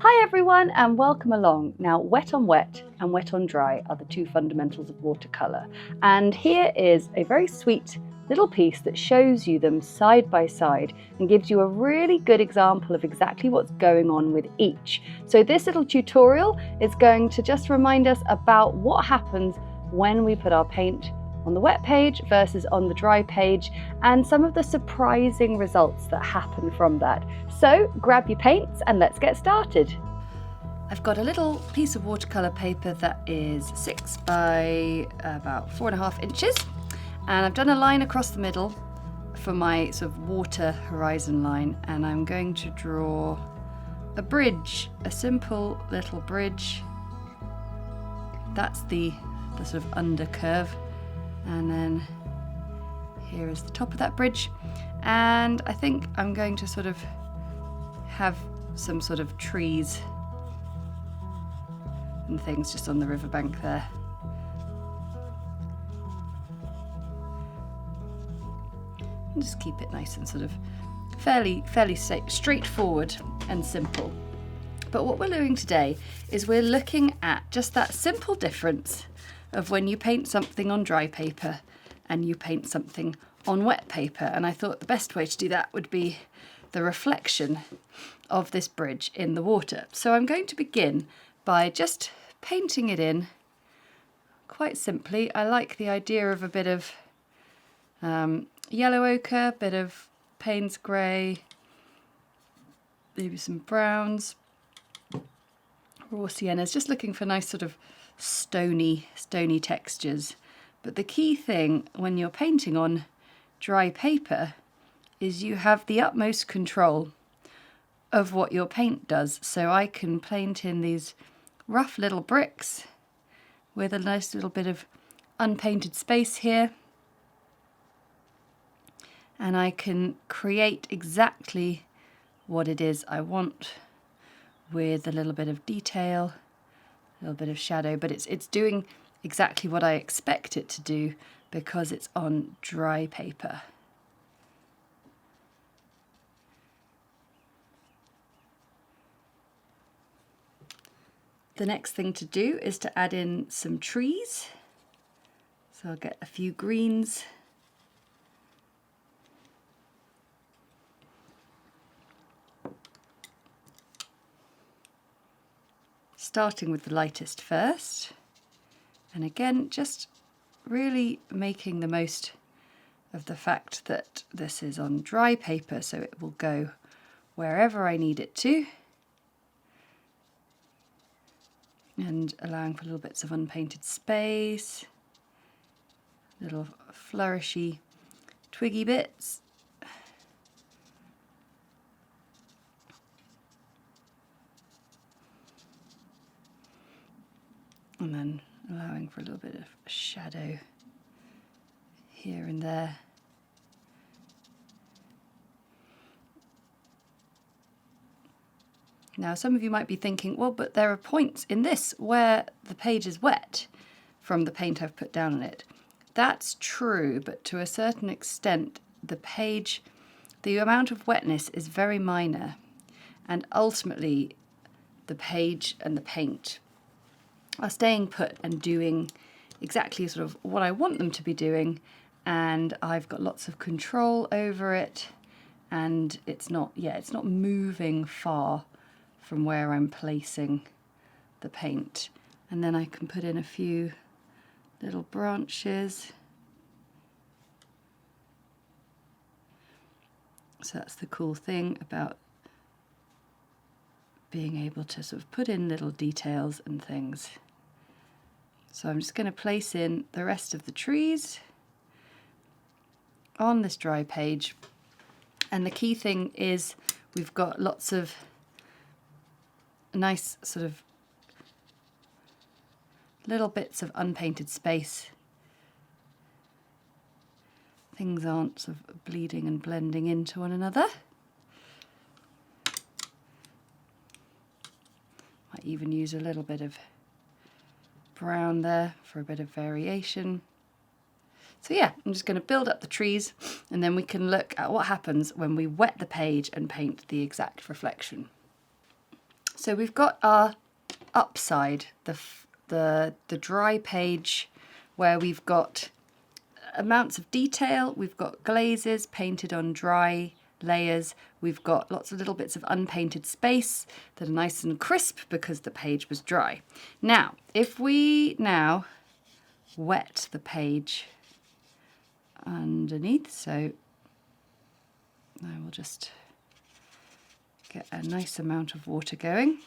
Hi everyone and welcome along. Now wet on wet and wet on dry are the two fundamentals of watercolour, and here is a very sweet little piece that shows you them side by side and gives you a really good example of exactly what's going on with each. So this little tutorial is going to just remind us about what happens when we put our paint on the wet page versus on the dry page, and some of the surprising results that happen from that. So grab your paints and let's get started. I've got a little piece of watercolour paper that is 6 by about 4.5 inches, and I've done a line across the middle for my sort of water horizon line, and I'm going to draw a bridge, a simple little bridge. That's the sort of under curve. And then here is the top of that bridge, and I think I'm going to sort of have some sort of trees and things just on the riverbank there. And just keep it nice and sort of fairly straightforward and simple. But what we're doing today is we're looking at just that simple difference of when you paint something on dry paper and you paint something on wet paper. And I thought the best way to do that would be the reflection of this bridge in the water. So I'm going to begin by just painting it in quite simply. I like the idea of a bit of yellow ochre, a bit of Paynes Grey, maybe some browns, raw siennas, just looking for nice sort of stony textures. But the key thing when you're painting on dry paper is you have the utmost control of what your paint does. So I can paint in these rough little bricks with a nice little bit of unpainted space here, and I can create exactly what it is I want with a little bit of detail, a little bit of shadow, but it's doing exactly what I expect it to do because it's on dry paper. The next thing to do is to add in some trees. So I'll get a few greens. Starting with the lightest first, and again just really making the most of the fact that this is on dry paper, so it will go wherever I need it to, and allowing for little bits of unpainted space, little flourishy twiggy bits. And then allowing for a little bit of shadow here and there. Now some of you might be thinking, well, but there are points in this where the page is wet from the paint I've put down on it. That's true, but to a certain extent the page, the amount of wetness is very minor, and ultimately the page and the paint are staying put and doing exactly sort of what I want them to be doing, and I've got lots of control over it, and it's not moving far from where I'm placing the paint. And then I can put in a few little branches. So that's the cool thing about being able to sort of put in little details and things. So I'm just going to place in the rest of the trees on this dry page. And the key thing is we've got lots of nice sort of little bits of unpainted space. Things aren't sort of bleeding and blending into one another. Might even use a little bit of brown there for a bit of variation. So yeah, I'm just going to build up the trees, and then we can look at what happens when we wet the page and paint the exact reflection. So we've got our upside, the dry page, where we've got amounts of detail, we've got glazes painted on dry layers, we've got lots of little bits of unpainted space that are nice and crisp because the page was dry. Now, if we now wet the page underneath, so I will just get a nice amount of water going.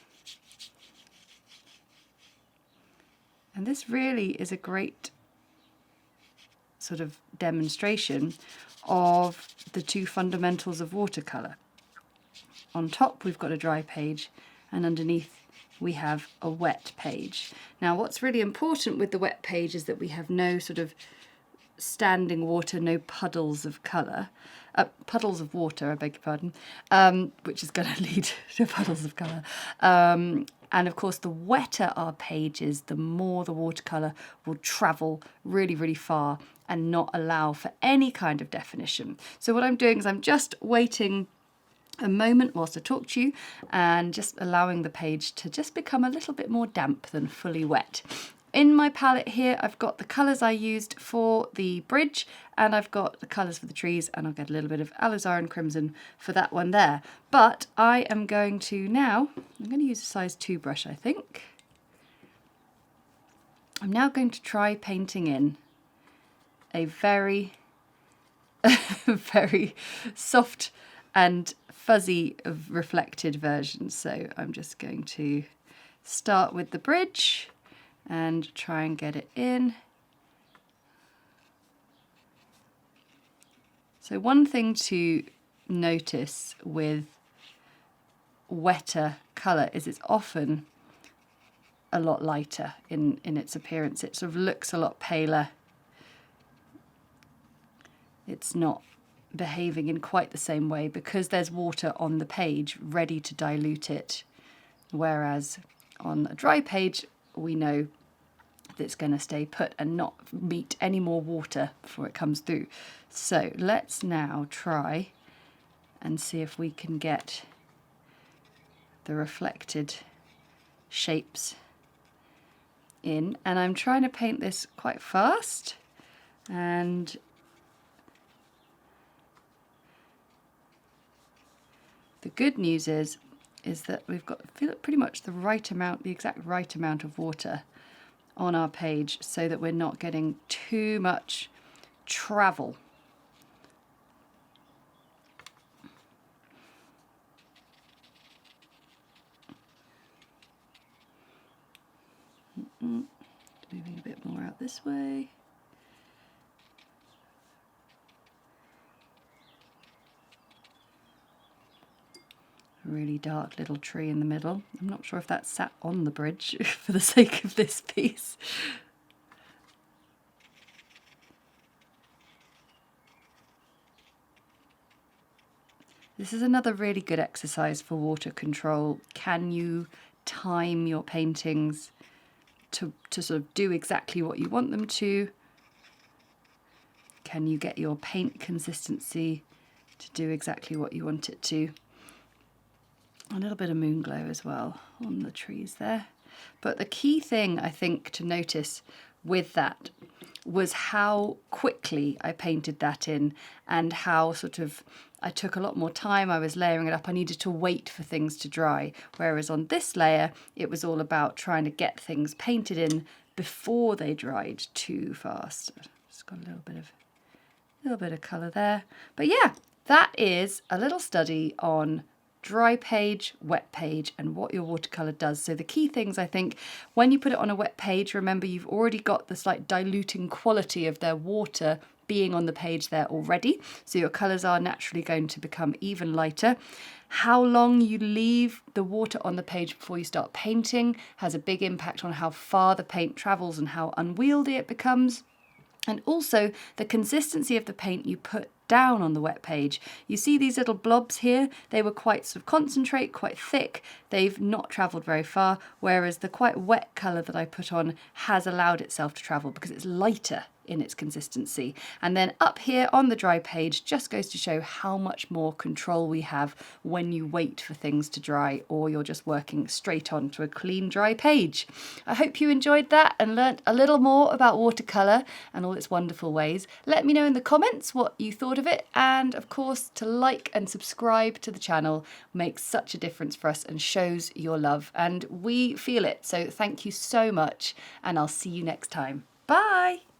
And this really is a great sort of demonstration of the two fundamentals of watercolour. On top we've got a dry page, and underneath we have a wet page. Now what's really important with the wet page is that we have no sort of standing water, no puddles of colour, puddles of water, I beg your pardon, which is going to lead to puddles of colour. And of course, the wetter our page is, the more the watercolour will travel really, really far and not allow for any kind of definition. So what I'm doing is I'm just waiting a moment whilst I talk to you and just allowing the page to just become a little bit more damp than fully wet. In my palette here, I've got the colours I used for the bridge, and I've got the colours for the trees, and I'll get a little bit of Alizarin Crimson for that one there. But I am going to now, I'm going to use a size 2 brush, I think. I'm now going to try painting in a very, very soft and fuzzy reflected version. So I'm just going to start with the bridge and try and get it in. So one thing to notice with wetter colour is it's often a lot lighter in its appearance. It sort of looks a lot paler. It's not behaving in quite the same way because there's water on the page ready to dilute it, whereas on a dry page we know that it's going to stay put and not meet any more water before it comes through. So let's now try and see if we can get the reflected shapes in. And I'm trying to paint this quite fast, and the good news is that we've got pretty much the right amount, the exact right amount of water on our page so that we're not getting too much travel. Moving a bit more out this way. A really dark little tree in the middle. I'm not sure if that sat on the bridge for the sake of this piece. This is another really good exercise for water control. Can you time your paintings to sort of do exactly what you want them to? Can you get your paint consistency to do exactly what you want it to? A little bit of Moonglow as well on the trees there. But the key thing I think to notice with that was how quickly I painted that in, and how sort of I took a lot more time. I was layering it up. I needed to wait for things to dry. Whereas on this layer, it was all about trying to get things painted in before they dried too fast. Just got a little bit of colour there. But yeah, that is a little study on dry page, wet page, and what your watercolour does. So the key things, I think, when you put it on a wet page, remember you've already got the slight diluting quality of their water being on the page there already, so your colours are naturally going to become even lighter. How long you leave the water on the page before you start painting has a big impact on how far the paint travels and how unwieldy it becomes. And also the consistency of the paint you put down on the wet page. You see these little blobs here? They were quite sort of concentrate, quite thick. They've not travelled very far, whereas the quite wet colour that I put on has allowed itself to travel because it's lighter in its consistency. And then up here on the dry page just goes to show how much more control we have when you wait for things to dry, or you're just working straight onto a clean dry page. I hope you enjoyed that and learnt a little more about watercolour and all its wonderful ways. Let me know in the comments what you thought of it, and of course to like and subscribe to the channel makes such a difference for us and shows your love, and we feel it. So thank you so much, and I'll see you next time. Bye!